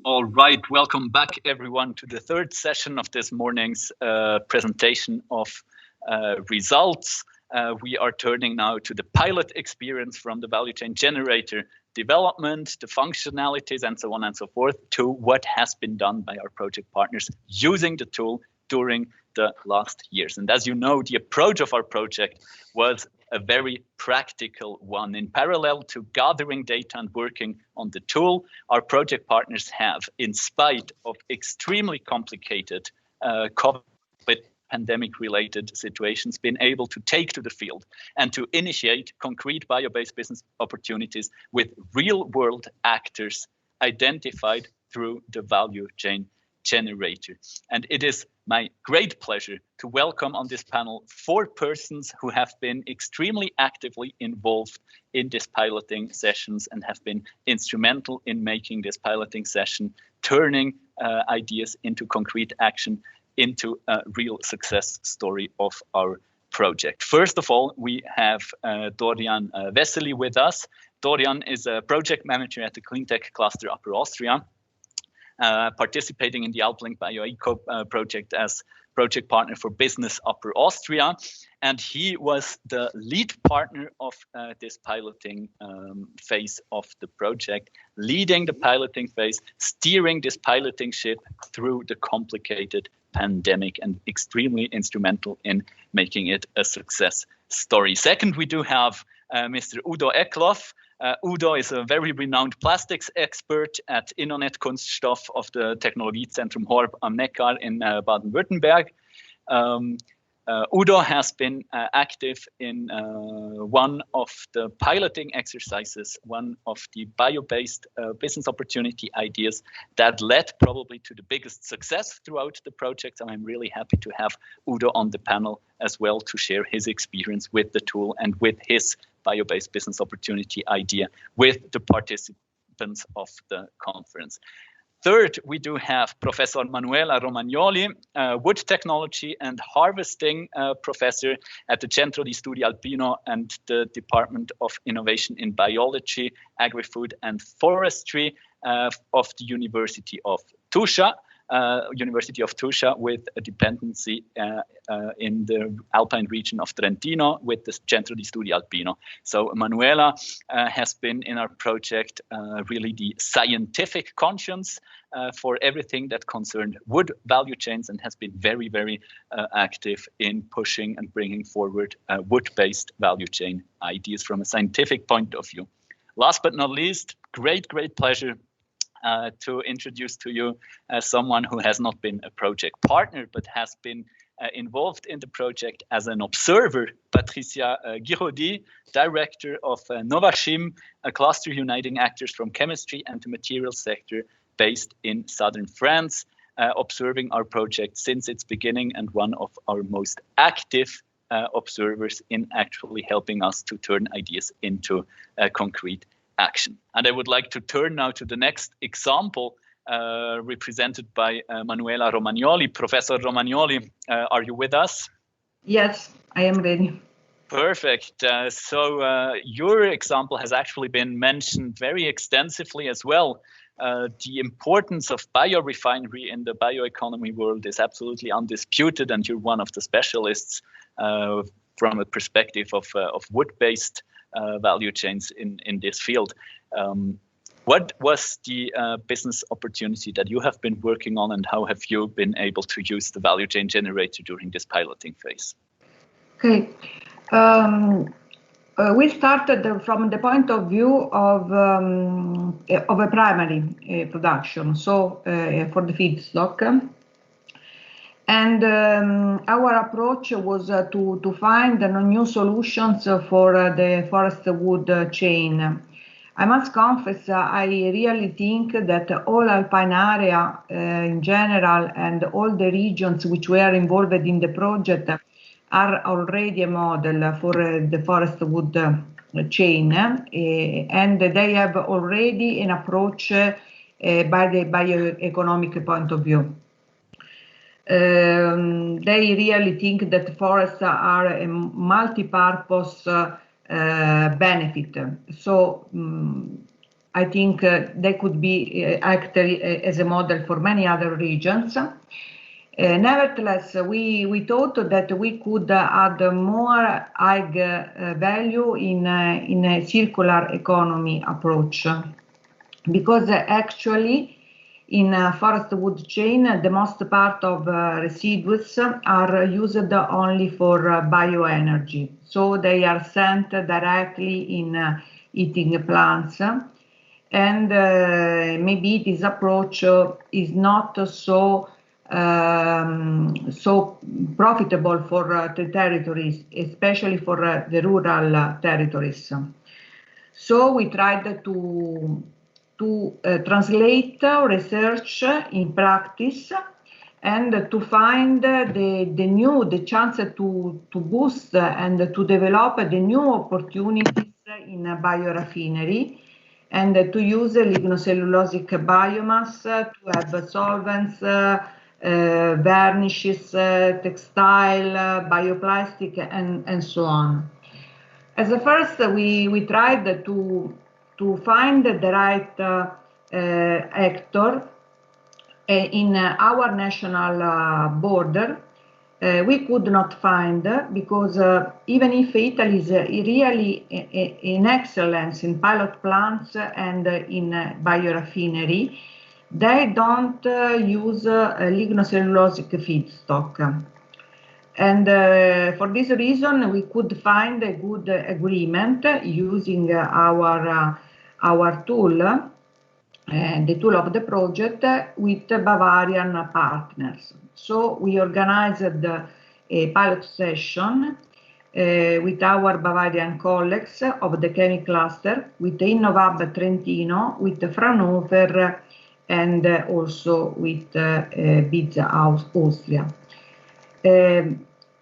All right, welcome back everyone to the third session of this morning's presentation of results. We are turning now to the pilot experience from the value chain generator development, the functionalities and so on and so forth, to what has been done by our project partners using the tool during the last years. And as you know, the approach of our project was a very practical one. In parallel to gathering data and working on the tool, our project partners have, in spite of extremely complicated COVID pandemic-related situations, been able to take to the field and to initiate concrete bio-based business opportunities with real-world actors identified through the value chain generator. And it is my great pleasure to welcome on this panel 4 persons who have been extremely actively involved in this piloting sessions and have been instrumental in making this piloting session, turning ideas into concrete action, into a real success story of our project. First of all, we have Dorian Wessely with us. Dorian is a project manager at the Cleantech Cluster Upper Austria, participating in the AlpLinkBioEco project as project partner for Business Upper Austria. And he was the lead partner of this piloting phase of the project, leading the piloting phase, steering this piloting ship through the complicated pandemic, and extremely instrumental in making it a success story. Second, we do have Mr. Udo Eckloff. Udo is a very renowned plastics expert at Innonet Kunststoff of the Technologiezentrum Horb am Neckar in Baden-Württemberg. Udo has been active in one of the piloting exercises, one of the bio-based business opportunity ideas that led probably to the biggest success throughout the project. And I'm really happy to have Udo on the panel as well to share his experience with the tool and with his bio-based business opportunity idea with the participants of the conference. Third, we do have Professor Manuela Romagnoli, wood technology and harvesting professor at the Centro di Studi Alpino and the Department of Innovation in Biology, Agri-Food and Forestry of the University of Tuscia. With a dependency in the Alpine region of Trentino with the Centro di Studi Alpino. So Manuela has been in our project really the scientific conscience for everything that concerned wood value chains, and has been very, very active in pushing and bringing forward wood-based value chain ideas from a scientific point of view. Last but not least, great pleasure to introduce to you someone who has not been a project partner, but has been involved in the project as an observer, Patricia Giraudy, director of Novachim, a cluster uniting actors from chemistry and the materials sector based in southern France, observing our project since its beginning and one of our most active observers in actually helping us to turn ideas into concrete action. And I would like to turn now to the next example represented by Manuela Romagnoli. Professor Romagnoli, are you with us? Yes, I am ready. Perfect. So your example has actually been mentioned very extensively as well. The importance of biorefinery in the bioeconomy world is absolutely undisputed, and you're one of the specialists from a perspective of wood-based value chains in this field. What was the business opportunity that you have been working on, and how have you been able to use the value chain generator during this piloting phase? Okay. We started from the point of view of a primary production, so for the feedstock. And our approach was to find new solutions for the forest wood chain. I must confess, I really think that all Alpine area in general and all the regions which were involved in the project are already a model for the forest wood chain, and they have already an approach by the bioeconomic point of view. They really think that forests are a multi-purpose benefit. So I think they could be acted as a model for many other regions. Nevertheless, we thought that we could add more high value in a circular economy approach, because actually in forest wood chain, the most part of residues are used only for bioenergy. So they are sent directly in heating plants. And maybe this approach is not so profitable for the territories, especially for the rural territories. So we tried to translate research in practice and to find the chance to boost and to develop the new opportunities in a biorefinery, and to use lignocellulosic biomass to have solvents, varnishes, textile, bioplastic, and so on. As a first, we tried to find the right actor in our national border. We could not find, because even if Italy is really in excellence in pilot plants and in biorefinery, they don't use lignocellulosic feedstock. And for this reason, we could find a good agreement using our tool, the tool of the project, with Bavarian partners. So we organized a pilot session with our Bavarian colleagues of the Chemie Cluster, with Innovazione Trentino, with Fraunhofer, and also with Pizza Austria.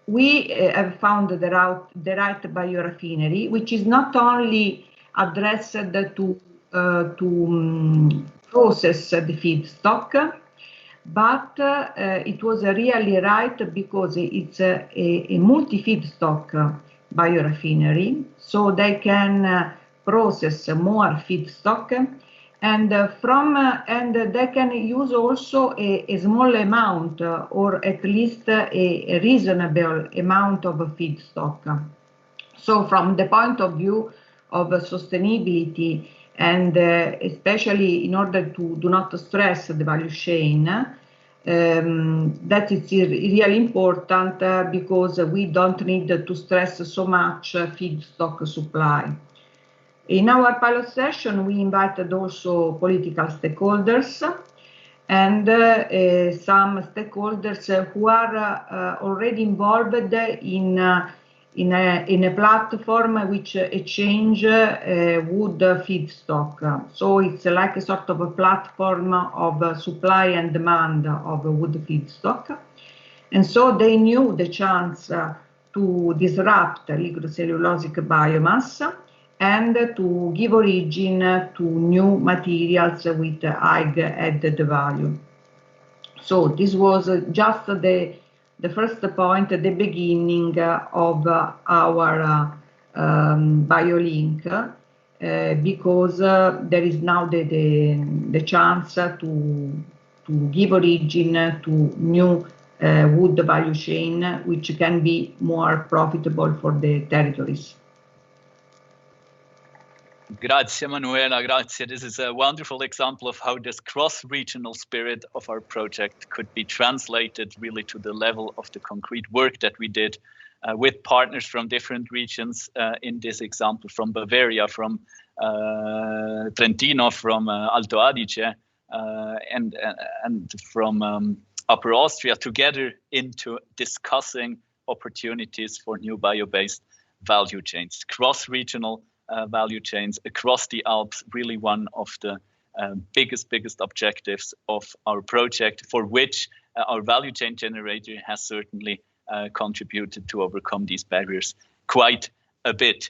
We have found the right biorefinery, which is not only addressed to process the feedstock, but it was really right because it's a multi-feedstock biorefinery, so they can process more feedstock, and they can use also a small amount, or at least a reasonable amount of feedstock. So from the point of view of sustainability, and especially in order to do not stress the value chain, that is really important, because we don't need to stress so much feedstock supply. In our pilot session, we invited also political stakeholders and some stakeholders who are already involved in a platform which exchange wood feedstock. So it's like a sort of a platform of supply and demand of wood feedstock. And so they knew the chance to disrupt lignocellulosic biomass and to give origin to new materials with high added value. So this was just the first point, the beginning of our BioLink, because there is now the chance to give origin to new wood value chain, which can be more profitable for the territories. Grazie, Manuela, grazie. This is a wonderful example of how this cross-regional spirit of our project could be translated really to the level of the concrete work that we did with partners from different regions, in this example from Bavaria, from Trentino, from Alto Adige, and from Upper Austria, together into discussing opportunities for new bio-based value chains, cross-regional value chains across the Alps, really one of the biggest objectives of our project, for which our value chain generator has certainly contributed to overcome these barriers quite a bit.